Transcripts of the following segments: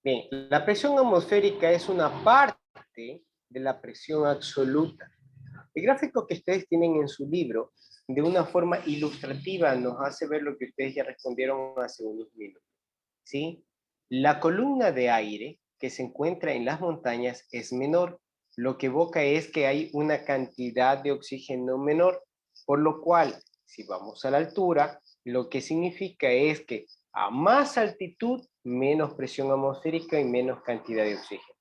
Bien, la presión atmosférica es una parte de la presión absoluta. El gráfico que ustedes tienen en su libro, de una forma ilustrativa, nos hace ver lo que ustedes ya respondieron hace unos minutos, ¿sí? La columna de aire que se encuentra en las montañas es menor, lo que evoca es que hay una cantidad de oxígeno menor, por lo cual, si vamos a la altura, lo que significa es que a más altitud, menos presión atmosférica y menos cantidad de oxígeno.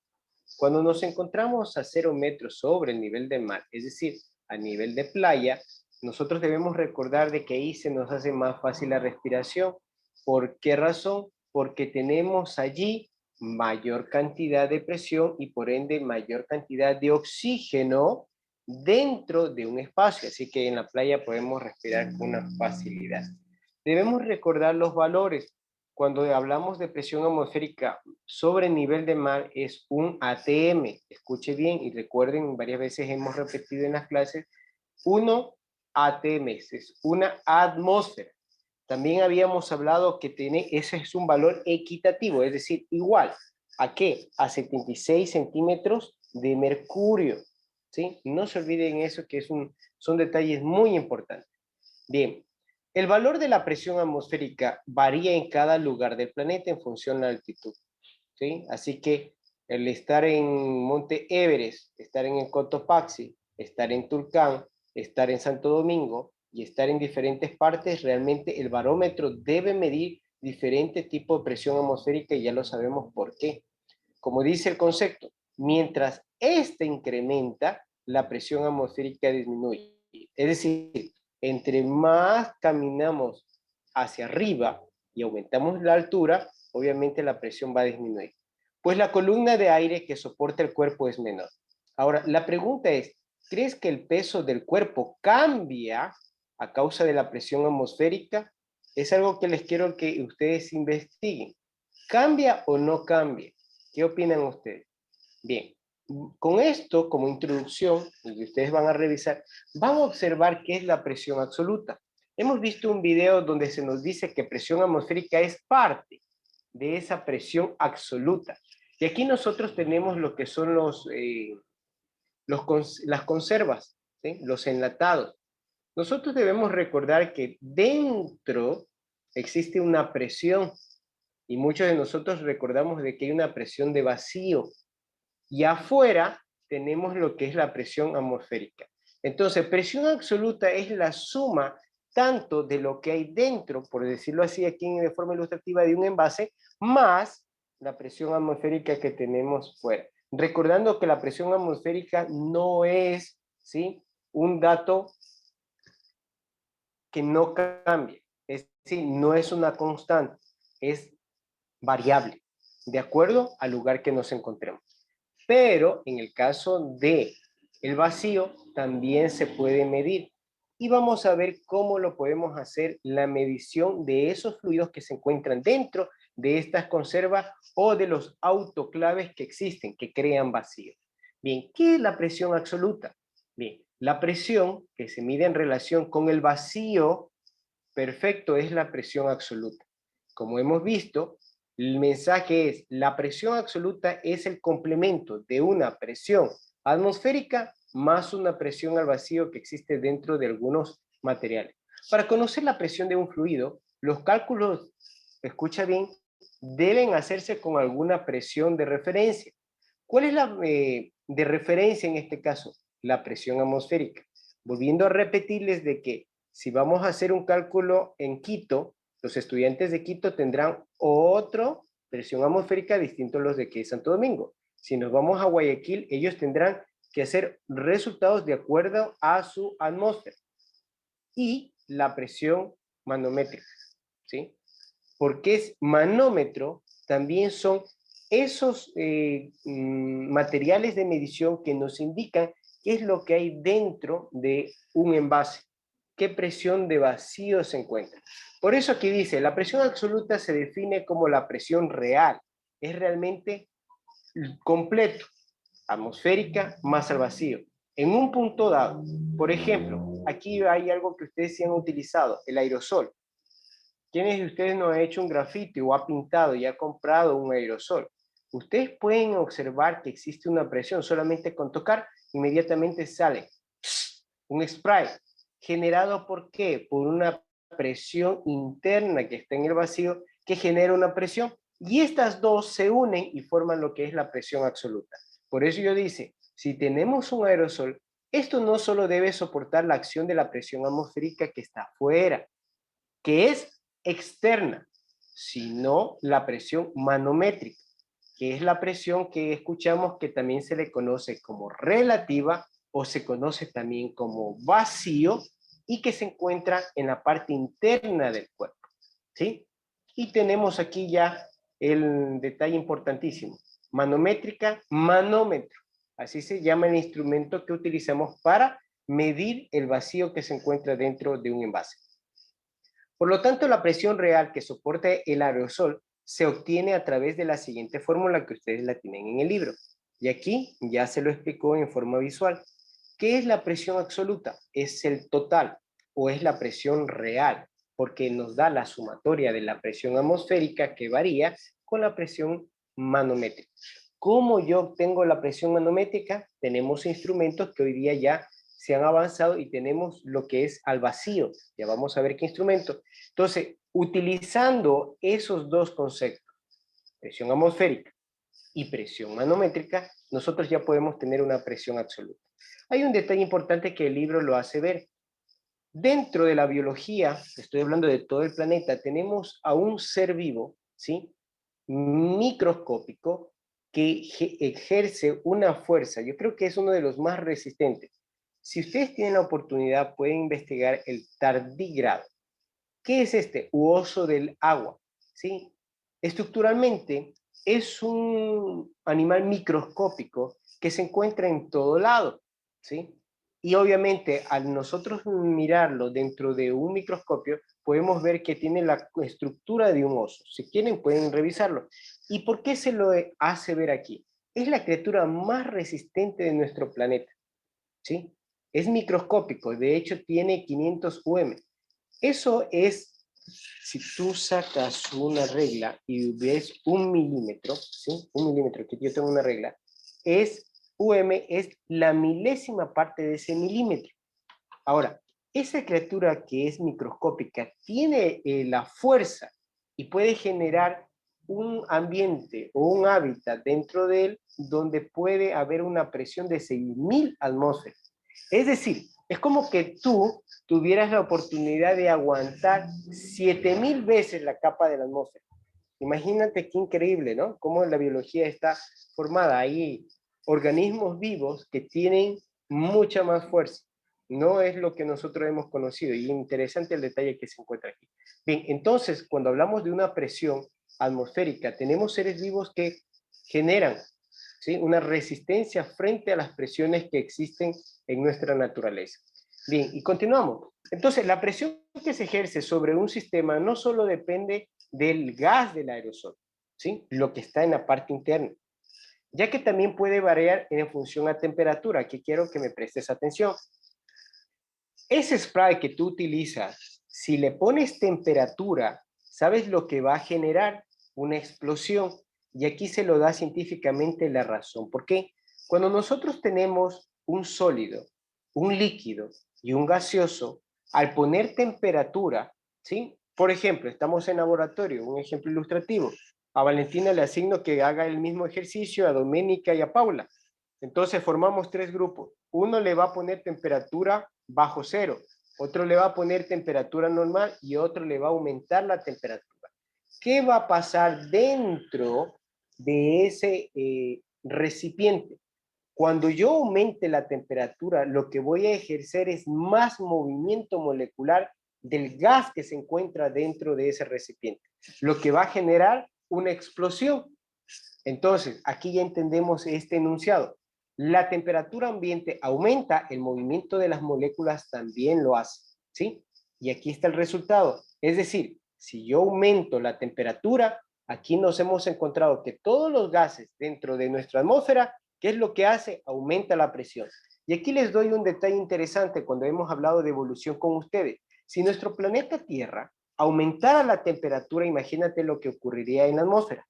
Cuando nos encontramos a 0 metros sobre el nivel del mar, es decir, a nivel de playa, nosotros debemos recordar de que ahí se nos hace más fácil la respiración. ¿Por qué razón? Porque tenemos allí mayor cantidad de presión y por ende mayor cantidad de oxígeno dentro de un espacio, así que en la playa podemos respirar con una facilidad. Debemos recordar los valores. Cuando hablamos de presión atmosférica sobre el nivel del mar es un ATM. Escuche bien y recuerden, varias veces hemos repetido en las clases, 1 ATM es una atmósfera. También habíamos hablado que ese es un valor equitativo, es decir, igual. ¿A qué? A 76 centímetros de mercurio. ¿Sí? No se olviden eso, que son detalles muy importantes. Bien, el valor de la presión atmosférica varía en cada lugar del planeta en función de la altitud, ¿sí? Así que el estar en Monte Everest, estar en el Cotopaxi, estar en Tulcán, estar en Santo Domingo y estar en diferentes partes, realmente el barómetro debe medir diferente tipo de presión atmosférica y ya lo sabemos por qué. Como dice el concepto, mientras este incrementa, la presión atmosférica disminuye. Es decir, entre más caminamos hacia arriba y aumentamos la altura, obviamente la presión va a disminuir. Pues la columna de aire que soporta el cuerpo es menor. Ahora, la pregunta es, ¿crees que el peso del cuerpo cambia a causa de la presión atmosférica? Es algo que les quiero que ustedes investiguen. ¿Cambia o no cambia? ¿Qué opinan ustedes? Bien, con esto como introducción, y ustedes van a revisar, van a observar qué es la presión absoluta. Hemos visto un video donde se nos dice que presión atmosférica es parte de esa presión absoluta. Y aquí nosotros tenemos lo que son las conservas, ¿sí? Los enlatados. Nosotros debemos recordar que dentro existe una presión y muchos de nosotros recordamos de que hay una presión de vacío y afuera tenemos lo que es la presión atmosférica. Entonces, presión absoluta es la suma tanto de lo que hay dentro, por decirlo así aquí de forma ilustrativa, de un envase, más la presión atmosférica que tenemos fuera. Recordando que la presión atmosférica no es, ¿sí?, un dato que no cambie, es decir, no es una constante, es variable, de acuerdo al lugar que nos encontremos. Pero en el caso de el vacío también se puede medir y vamos a ver cómo lo podemos hacer la medición de esos fluidos que se encuentran dentro de estas conservas o de los autoclaves que existen, que crean vacío. Bien, ¿qué es la presión absoluta? Bien, la presión que se mide en relación con el vacío perfecto es la presión absoluta. Como hemos visto, el mensaje es, la presión absoluta es el complemento de una presión atmosférica más una presión al vacío que existe dentro de algunos materiales. Para conocer la presión de un fluido, los cálculos, escucha bien, deben hacerse con alguna presión de referencia. ¿Cuál es la de referencia en este caso? La presión atmosférica. Volviendo a repetirles de que si vamos a hacer un cálculo en Quito, los estudiantes de Quito tendrán otra presión atmosférica distinto a los de aquí de Santo Domingo. Si nos vamos a Guayaquil, ellos tendrán que hacer resultados de acuerdo a su atmósfera y la presión manométrica, ¿sí? Porque es manómetro, también son esos materiales de medición que nos indican qué es lo que hay dentro de un envase, qué presión de vacío se encuentra. Por eso aquí dice, la presión absoluta se define como la presión real, es realmente completo, atmosférica más al vacío, en un punto dado. Por ejemplo, aquí hay algo que ustedes sí han utilizado, el aerosol. ¿Quiénes de ustedes no ha hecho un grafiti o ha pintado y ha comprado un aerosol? Ustedes pueden observar que existe una presión, solamente con tocar, inmediatamente sale un spray. ¿Generado por qué? Por una presión interna que está en el vacío, que genera una presión, y estas dos se unen y forman lo que es la presión absoluta. Por eso yo dice, si tenemos un aerosol, esto no solo debe soportar la acción de la presión atmosférica que está afuera, que es externa, sino la presión manométrica, que es la presión que escuchamos que también se le conoce como relativa o se conoce también como vacío y que se encuentra en la parte interna del cuerpo, ¿sí? Y tenemos aquí ya el detalle importantísimo. Manométrica, manómetro. Así se llama el instrumento que utilizamos para medir el vacío que se encuentra dentro de un envase. Por lo tanto, la presión real que soporte el aerosol se obtiene a través de la siguiente fórmula que ustedes la tienen en el libro. Y aquí ya se lo explicó en forma visual. ¿Qué es la presión absoluta? Es el total o es la presión real, porque nos da la sumatoria de la presión atmosférica que varía con la presión manométrica. ¿Cómo yo obtengo la presión manométrica? Tenemos instrumentos que hoy día ya se han avanzado y tenemos lo que es al vacío. Ya vamos a ver qué instrumento. Entonces, utilizando esos dos conceptos, presión atmosférica y presión manométrica, nosotros ya podemos tener una presión absoluta. Hay un detalle importante que el libro lo hace ver. Dentro de la biología, estoy hablando de todo el planeta, tenemos a un ser vivo, ¿sí? Microscópico, que ejerce una fuerza. Yo creo que es uno de los más resistentes. Si ustedes tienen la oportunidad, pueden investigar el tardígrado. ¿Qué es este? Oso del agua, ¿sí? Estructuralmente es un animal microscópico que se encuentra en todo lado, ¿sí? Y obviamente al nosotros mirarlo dentro de un microscopio, podemos ver que tiene la estructura de un oso. Si quieren pueden revisarlo. ¿Y por qué se lo hace ver aquí? Es la criatura más resistente de nuestro planeta, ¿sí? Es microscópico, de hecho tiene 500 UM. Eso es, si tú sacas una regla y ves 1 milímetro, ¿sí? 1 milímetro, que yo tengo una regla, es UM, es la milésima parte de ese milímetro. Ahora, esa criatura que es microscópica tiene la fuerza y puede generar un ambiente o un hábitat dentro de él donde puede haber una presión de 6.000 atmósferas. Es decir, es como que tú tuvieras la oportunidad de aguantar 7.000 veces la capa de la atmósfera. Imagínate qué increíble, ¿no? Cómo la biología está formada. Hay organismos vivos que tienen mucha más fuerza. No es lo que nosotros hemos conocido. Y interesante el detalle que se encuentra aquí. Bien, entonces, cuando hablamos de una presión atmosférica, tenemos seres vivos que generan, ¿sí?, una resistencia frente a las presiones que existen en nuestra naturaleza. Bien, y continuamos. Entonces, la presión que se ejerce sobre un sistema no solo depende del gas del aerosol, ¿sí?, lo que está en la parte interna, ya que también puede variar en función a temperatura. Aquí quiero que me prestes atención. Ese spray que tú utilizas, si le pones temperatura, ¿sabes lo que va a generar? Una explosión. Y aquí se lo da científicamente la razón. ¿Por qué? Cuando nosotros tenemos un sólido, un líquido y un gaseoso, al poner temperatura, ¿sí? Por ejemplo, estamos en laboratorio, un ejemplo ilustrativo. A Valentina le asigno que haga el mismo ejercicio, a Doménica y a Paula. Entonces formamos 3 grupos. Uno le va a poner temperatura bajo cero, otro le va a poner temperatura normal y otro le va a aumentar la temperatura. ¿Qué va a pasar dentro de ese recipiente? Cuando yo aumente la temperatura, lo que voy a ejercer es más movimiento molecular del gas que se encuentra dentro de ese recipiente, lo que va a generar una explosión. Entonces, aquí ya entendemos este enunciado. La temperatura ambiente aumenta, el movimiento de las moléculas también lo hace, ¿sí? Y aquí está el resultado. Es decir, si yo aumento la temperatura, aquí nos hemos encontrado que todos los gases dentro de nuestra atmósfera, ¿qué es lo que hace? Aumenta la presión. Y aquí les doy un detalle interesante cuando hemos hablado de evolución con ustedes. Si nuestro planeta Tierra aumentara la temperatura, imagínate lo que ocurriría en la atmósfera.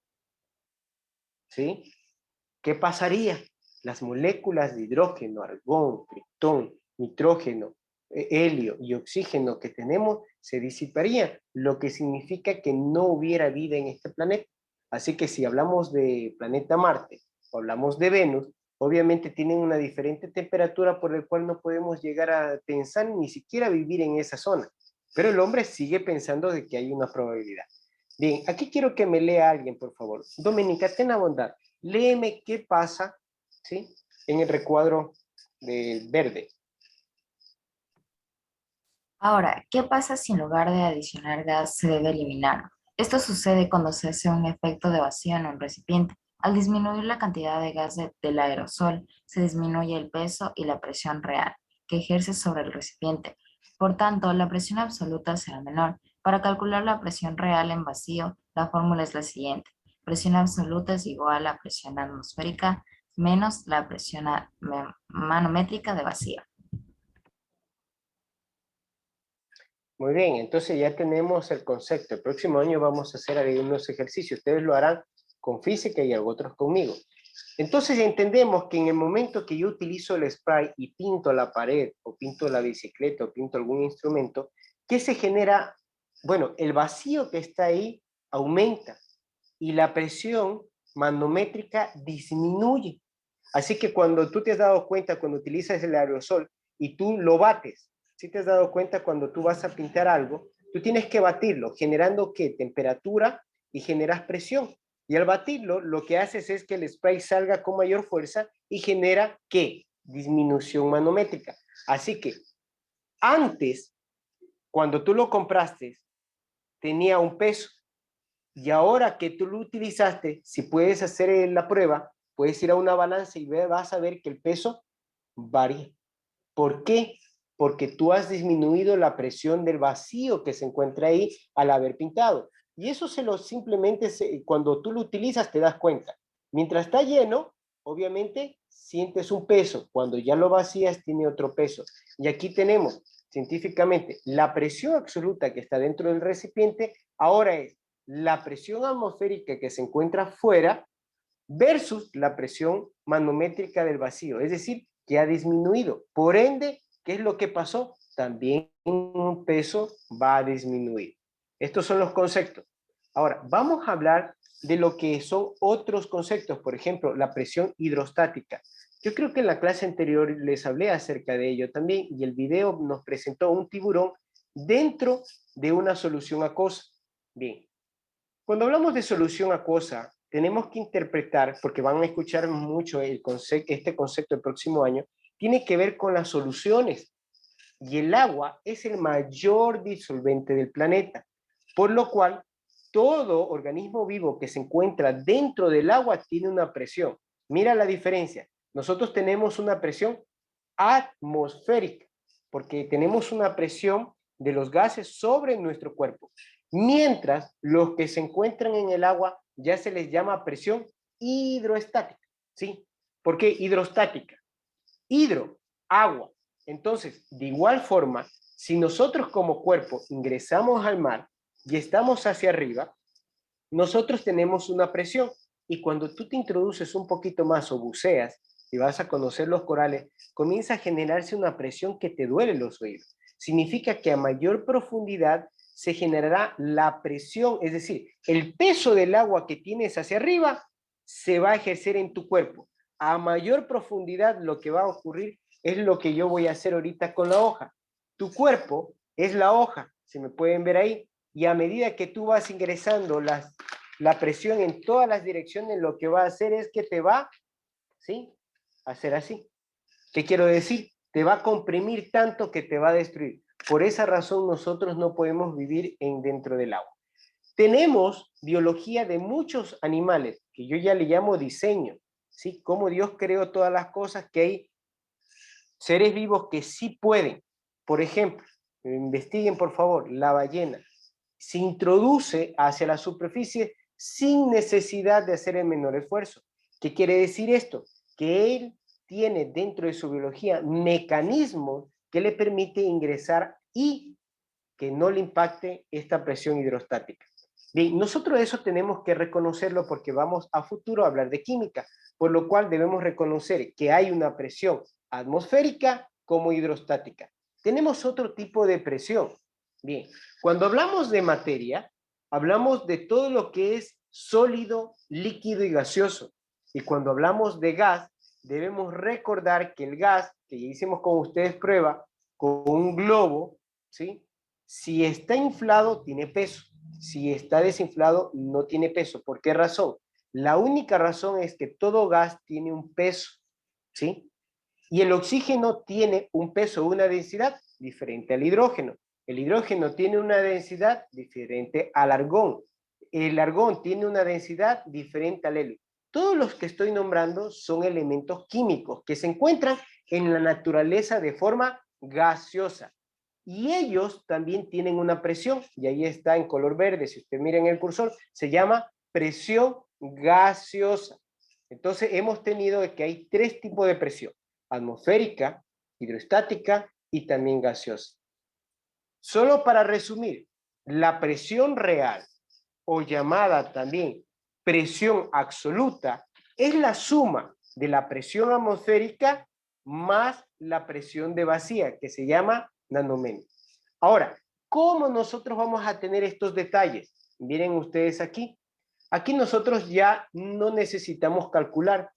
¿sí? ¿Qué pasaría? Las moléculas de hidrógeno, argón, criptón, nitrógeno, helio y oxígeno que tenemos se disiparían, lo que significa que no hubiera vida en este planeta. Así que si hablamos de planeta Marte o hablamos de Venus, obviamente tienen una diferente temperatura por el cual no podemos llegar a pensar ni siquiera vivir en esa zona. Pero el hombre sigue pensando de que hay una probabilidad. Bien, aquí quiero que me lea alguien, por favor. Doménica, ten la bondad. Léeme qué pasa, ¿sí? En el recuadro de verde. Ahora, ¿qué pasa si en lugar de adicionar gas se debe eliminar? Esto sucede cuando se hace un efecto de vacío en un recipiente. Al disminuir la cantidad de gas del aerosol, se disminuye el peso y la presión real que ejerce sobre el recipiente. Por tanto, la presión absoluta será menor. Para calcular la presión real en vacío, la fórmula es la siguiente. Presión absoluta es igual a presión atmosférica menos la presión manométrica de vacío. Muy bien, entonces ya tenemos el concepto. El próximo año vamos a hacer algunos ejercicios. Ustedes lo harán con física y otros conmigo. Entonces entendemos que en el momento que yo utilizo el spray y pinto la pared, o pinto la bicicleta, o pinto algún instrumento, ¿qué se genera? Bueno, el vacío que está ahí aumenta y la presión manométrica disminuye. Así que cuando tú te has dado cuenta, cuando utilizas el aerosol y tú lo bates, si te has dado cuenta cuando tú vas a pintar algo, tú tienes que batirlo, generando ¿qué? Temperatura y generas presión. Y al batirlo, lo que haces es que el spray salga con mayor fuerza y genera ¿qué? Disminución manométrica. Así que antes, cuando tú lo compraste, tenía un peso. Y ahora que tú lo utilizaste, si puedes hacer la prueba, puedes ir a una balanza y vas a ver que el peso varía. ¿Por qué? Porque tú has disminuido la presión del vacío que se encuentra ahí al haber pintado. Y eso simplemente cuando tú lo utilizas te das cuenta. Mientras está lleno, obviamente sientes un peso. Cuando ya lo vacías, tiene otro peso. Y aquí tenemos científicamente la presión absoluta que está dentro del recipiente, ahora es la presión atmosférica que se encuentra fuera versus la presión manométrica del vacío, es decir, que ha disminuido. Por ende, ¿qué es lo que pasó? También un peso va a disminuir. Estos son los conceptos. Ahora, vamos a hablar de lo que son otros conceptos, por ejemplo, la presión hidrostática. Yo creo que en la clase anterior les hablé acerca de ello también y el video nos presentó un tiburón dentro de una solución acuosa. Bien, cuando hablamos de solución acuosa, tenemos que interpretar, porque van a escuchar mucho este concepto el próximo año, tiene que ver con las soluciones. Y el agua es el mayor disolvente del planeta, por lo cual todo organismo vivo que se encuentra dentro del agua tiene una presión. Mira la diferencia. Nosotros tenemos una presión atmosférica, porque tenemos una presión de los gases sobre nuestro cuerpo, mientras los que se encuentran en el agua ya se les llama presión hidroestática, ¿sí? ¿Por qué hidrostática? Hidro, agua. Entonces, de igual forma, si nosotros como cuerpo ingresamos al mar y estamos hacia arriba, nosotros tenemos una presión y cuando tú te introduces un poquito más o buceas y vas a conocer los corales, comienza a generarse una presión que te duele los oídos. Significa que a mayor profundidad se generará la presión, es decir, el peso del agua que tienes hacia arriba se va a ejercer en tu cuerpo. A mayor profundidad lo que va a ocurrir es lo que yo voy a hacer ahorita con la hoja. Tu cuerpo es la hoja, se me pueden ver ahí, y a medida que tú vas ingresando la presión en todas las direcciones, lo que va a hacer es que te va, ¿sí? A hacer así. ¿Qué quiero decir? Te va a comprimir tanto que te va a destruir. Por esa razón nosotros no podemos vivir dentro del agua. Tenemos biología de muchos animales, que yo ya le llamo diseño, ¿sí? Cómo Dios creó todas las cosas, que hay seres vivos que sí pueden. Por ejemplo, investiguen por favor, la ballena se introduce hacia la superficie sin necesidad de hacer el menor esfuerzo. ¿Qué quiere decir esto? Que él tiene dentro de su biología mecanismos que le permite ingresar y que no le impacte esta presión hidrostática. Bien, nosotros eso tenemos que reconocerlo porque vamos a futuro a hablar de química, por lo cual debemos reconocer que hay una presión atmosférica como hidrostática. Tenemos otro tipo de presión. Bien, cuando hablamos de materia, hablamos de todo lo que es sólido, líquido y gaseoso. Y cuando hablamos de gas, debemos recordar que el gas, que ya hicimos con ustedes prueba, con un globo, ¿sí? Si está inflado, tiene peso. Si está desinflado, no tiene peso. ¿Por qué razón? La única razón es que todo gas tiene un peso, ¿sí? Y el oxígeno tiene un peso, una densidad diferente al hidrógeno. El hidrógeno tiene una densidad diferente al argón. El argón tiene una densidad diferente al helio. Todos los que estoy nombrando son elementos químicos que se encuentran en la naturaleza de forma gaseosa. Y ellos también tienen una presión, y ahí está en color verde, si usted mira en el cursor, se llama presión gaseosa. Entonces hemos tenido que hay tres tipos de presión: atmosférica, hidrostática y también gaseosa. Solo para resumir, la presión real, o llamada también presión absoluta, es la suma de la presión atmosférica más la presión de vacía, que se llama nanometro. Ahora, ¿cómo nosotros vamos a tener estos detalles? Miren ustedes aquí. Aquí nosotros ya no necesitamos calcular.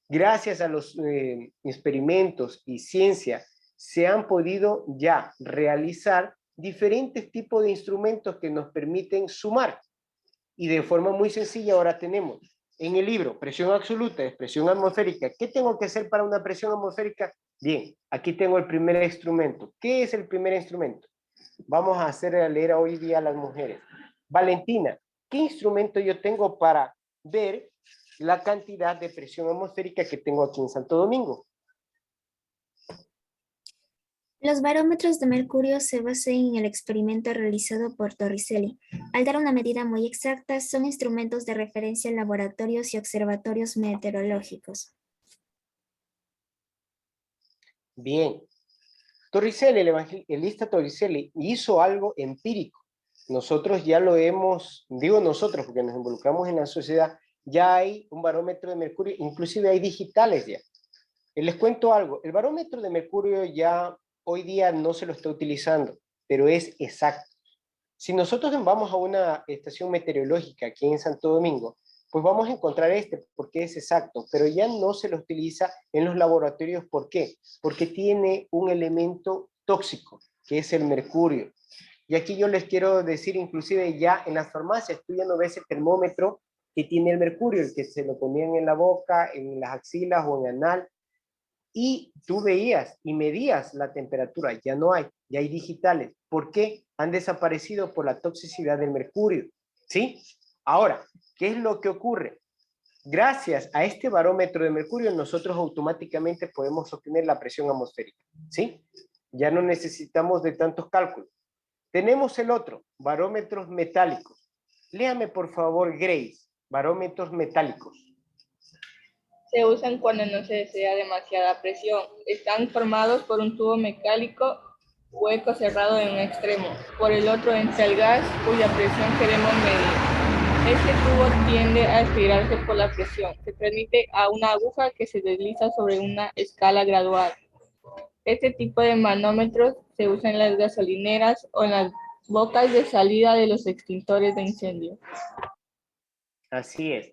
Gracias a los experimentos y ciencia, se han podido ya realizar diferentes tipos de instrumentos que nos permiten sumar. Y de forma muy sencilla ahora tenemos en el libro presión absoluta, es presión atmosférica. ¿Qué tengo que hacer para una presión atmosférica? Bien, aquí tengo el primer instrumento. ¿Qué es el primer instrumento? Vamos a hacer leer hoy día a las mujeres. Valentina, ¿qué instrumento yo tengo para ver la cantidad de presión atmosférica que tengo aquí en Santo Domingo? Los barómetros de mercurio se basan en el experimento realizado por Torricelli. Al dar una medida muy exacta, son instrumentos de referencia en laboratorios y observatorios meteorológicos. Bien. Torricelli, el evangelista Torricelli, hizo algo empírico. Nosotros ya lo hemos, digo nosotros porque nos involucramos en la sociedad, ya hay un barómetro de mercurio, inclusive hay digitales ya. Les cuento algo, el barómetro de mercurio ya hoy día no se lo está utilizando, pero es exacto. Si nosotros vamos a una estación meteorológica aquí en Santo Domingo, pues vamos a encontrar porque es exacto, pero ya no se lo utiliza en los laboratorios. ¿Por qué? Porque tiene un elemento tóxico, que es el mercurio. Y aquí yo les quiero decir, inclusive ya en las farmacias, tú ya no ves el termómetro que tiene el mercurio, el que se lo ponían en la boca, en las axilas o en el anal, y tú veías y medías la temperatura. Ya no hay, ya hay digitales. ¿Por qué? Han desaparecido por la toxicidad del mercurio, ¿sí? Ahora, ¿qué es lo que ocurre? Gracias a este barómetro de mercurio, nosotros automáticamente podemos obtener la presión atmosférica, ¿sí? Ya no necesitamos de tantos cálculos. Tenemos el otro, barómetros metálicos. Léame, por favor, Grace, barómetros metálicos. Se usan cuando no se desea demasiada presión. Están formados por un tubo mecánico hueco cerrado en un extremo. Por el otro entra el gas cuya presión queremos medir. Este tubo tiende a estirarse por la presión. Se transmite a una aguja que se desliza sobre una escala gradual. Este tipo de manómetros se usa en las gasolineras o en las bocas de salida de los extintores de incendio. Así es.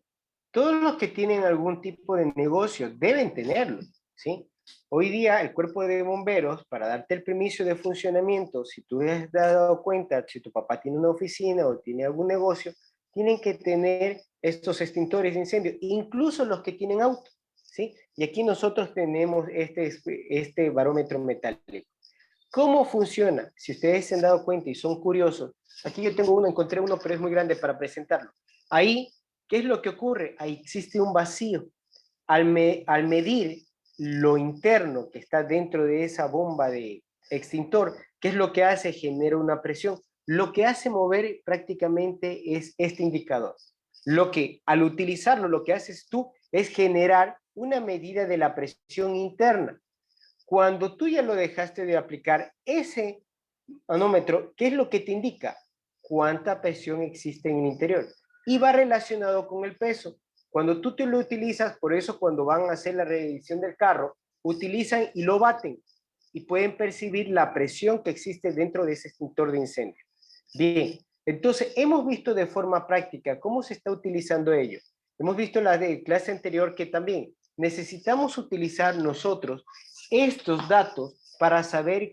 Todos los que tienen algún tipo de negocio deben tenerlo, ¿sí? Hoy día el cuerpo de bomberos, para darte el permiso de funcionamiento, si tú has dado cuenta, si tu papá tiene una oficina o tiene algún negocio, tienen que tener estos extintores de incendio, incluso los que tienen auto, ¿sí? Y aquí nosotros tenemos este barómetro metálico. ¿Cómo funciona? Si ustedes se han dado cuenta y son curiosos, aquí yo tengo uno, encontré uno, pero es muy grande para presentarlo. Ahí, ¿qué es lo que ocurre? Ahí existe un vacío. Al medir lo interno que está dentro de esa bomba de extintor, ¿qué es lo que hace? Genera una presión. Lo que hace mover prácticamente es este indicador. Lo que, al utilizarlo, lo que haces tú es generar una medida de la presión interna. Cuando tú ya lo dejaste de aplicar, ese manómetro, ¿qué es lo que te indica? cuánta presión existe en el interior. Y va relacionado con el peso. Cuando tú te lo utilizas, por eso cuando van a hacer la revisión del carro, utilizan y lo baten y pueden percibir la presión que existe dentro de ese extintor de incendio. Bien, entonces hemos visto de forma práctica cómo se está utilizando ello. Hemos visto en la clase anterior que también necesitamos utilizar nosotros estos datos para saber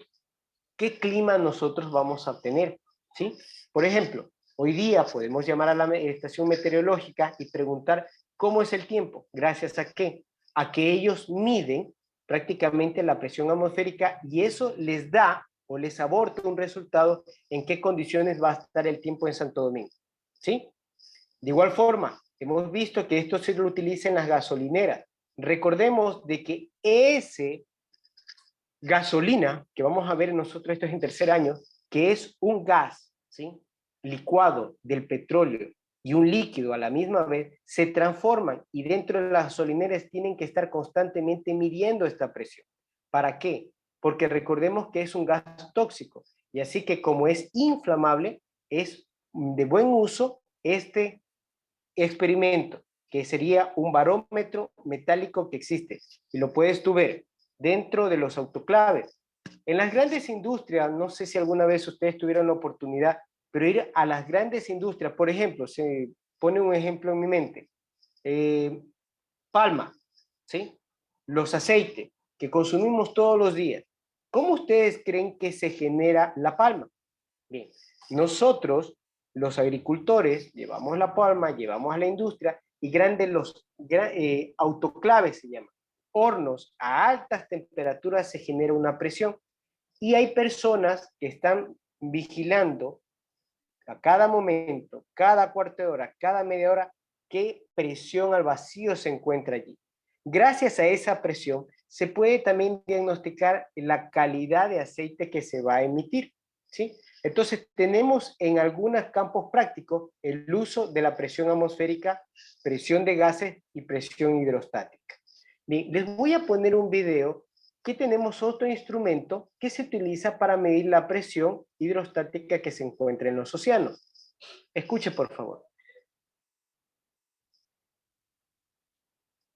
qué clima nosotros vamos a obtener, ¿sí? Por ejemplo, hoy día podemos llamar a la estación meteorológica y preguntar cómo es el tiempo. ¿Gracias a qué? A que ellos miden prácticamente la presión atmosférica y eso les da o les aborda un resultado en qué condiciones va a estar el tiempo en Santo Domingo, ¿sí? De igual forma, hemos visto que esto se lo utiliza en las gasolineras. Recordemos de que ese gasolina, que vamos a ver nosotros, esto es en tercer año, que es un gas, ¿sí? Licuado del petróleo y un líquido a la misma vez, se transforman y dentro de las gasolineras tienen que estar constantemente midiendo esta presión. ¿Para qué? Porque recordemos que es un gas tóxico y así que como es inflamable, es de buen uso este experimento, que sería un barómetro metálico que existe y lo puedes tú ver dentro de los autoclaves. En las grandes industrias, no sé si alguna vez ustedes tuvieron la oportunidad, pero ir a las grandes industrias, por ejemplo, se pone un ejemplo en mi mente, palma, ¿sí? Los aceites que consumimos todos los días. ¿Cómo ustedes creen que se genera la palma? Bien, nosotros, los agricultores, llevamos la palma, llevamos a la industria y autoclaves se llaman. Hornos a altas temperaturas se genera una presión y hay personas que están vigilando a cada momento, cada cuarto de hora, cada media hora, qué presión al vacío se encuentra allí. Gracias a esa presión se puede también diagnosticar la calidad de aceite que se va a emitir, ¿sí? Entonces tenemos en algunos campos prácticos el uso de la presión atmosférica, presión de gases y presión hidrostática. Bien, les voy a poner un video que tenemos otro instrumento que se utiliza para medir la presión hidrostática que se encuentra en los océanos. Escuche, por favor.